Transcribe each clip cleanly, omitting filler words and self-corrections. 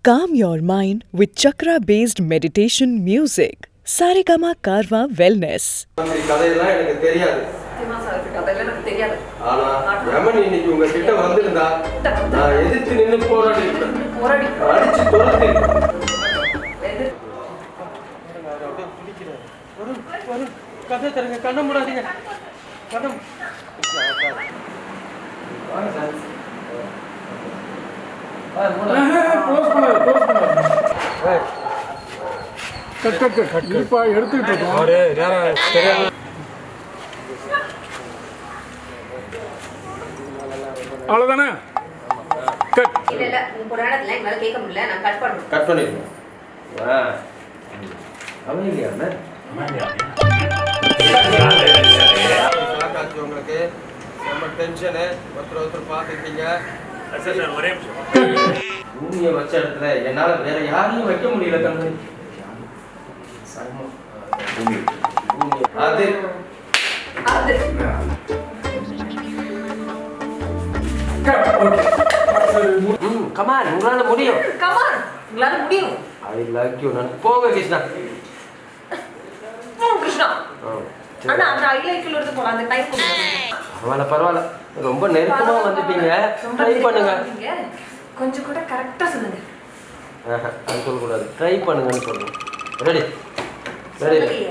Calm your mind with chakra-based meditation music. Saregama Karwa Wellness. கதையெல்லாம் எனக்கு தெரியாது. கதையெல்லாம் எனக்கு தெரியாது. ஆனா யமன் இன்னைக்கு உங்க கிட்ட வந்திருந்தா நான் எதிர்த்து நின்னு போராடி அடிச்சு துரத்தி வரும் கதை தருங்க கண்ண மூடாதீங்க கண்ணம் வாங்க சார் க்ளோஸ் பண்ணு கட் இப்ப எடுத்துட்டு இருக்கோம் அரே யாரா சரியா அவ்வளவுதானே கட் இல்ல உங்க புராணத்துல என்னால கேட்க முடியல நான் கட் பண்ணிடுறேன் வா அமைதியா அண்ணா சாக்காச்சு உங்களுக்கு நம்ம டென்ஷன் ஒருத்தர் பாத்துட்டீங்க ஒரே பூமியை வச்ச இடத்துல என்னால வேற யாரையும் வைக்க முடியல கண்ணு அது கமான் உங்களால முடியும் ஐ லைக் யூ நான் போங்க கிருஷ்ணா கிருஷ்ணா அண்ணா அந்த ஐ லைக் யூ போலாம் அந்த டைம் பரவாயில்ல ரொம்ப நெருக்கமா வந்துட்டீங்க ட்ரை பண்ணுங்க கொஞ்சம் கூட கரெக்டா சொல்லுங்க அது சொல்லக்கூடாது ட்ரை பண்ணுங்கன்னு சொல்லுங்க ரெடி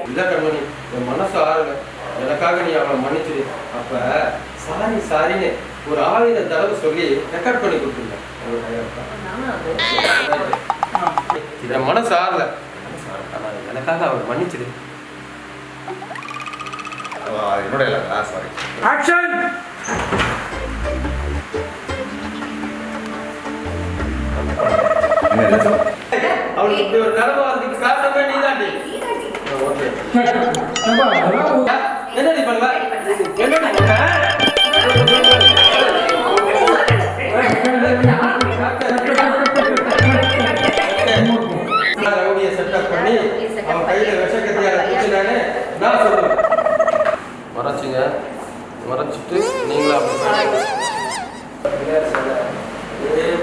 இல்ல கண்மணி என் மனசு ஆறுங்க எனக்காக நீ அவளை மன்னிச்சிடு அப்ப சாரின்னு ஒரு 1000 தடவை சொல்லி ரெக்கார்ட் பண்ணி கொடுத்துருங்க என் மனசு ஆறல எனக்காக அவளை மன்னிச்சிடு என்னோட இல்ல சாரி ஆக்ஷன் அவளுக்கு இப்படி ஒரு நிலைமை வரதுக்கு காரணமே நீதாண்டி ஓகே என்னடி பண்ணல ரவுடியை செட்டப் பண்ணி அவன் கையில விஷக்கத்தியால குச்சினானே நான் சொல்லுவேன் மறைச்சிங்க மறைச்சிட்டு நீங்களா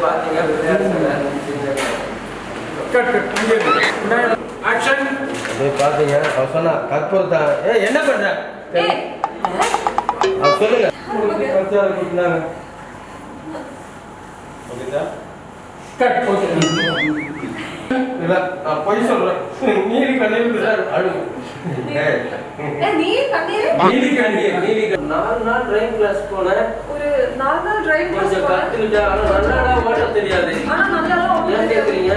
பாத்தீங்க பாத்தீங்க அவ சொன்னா கற்பூரத்தா என்ன பண்ற சொல்லுங்க பொய் சொல்றேன் நீலி கண்ணீர் அழுகு 4 நாள் டிரைவிங் கிளாஸ் போனேன் ஒரு 4 நாள் டிரைவிங் கிளாஸ் கத்துக்கிட்டேன் ஆனா நல்லா ஓட்ட தெரியாது ஆனா நல்லா ஏன் கேக்குறீங்க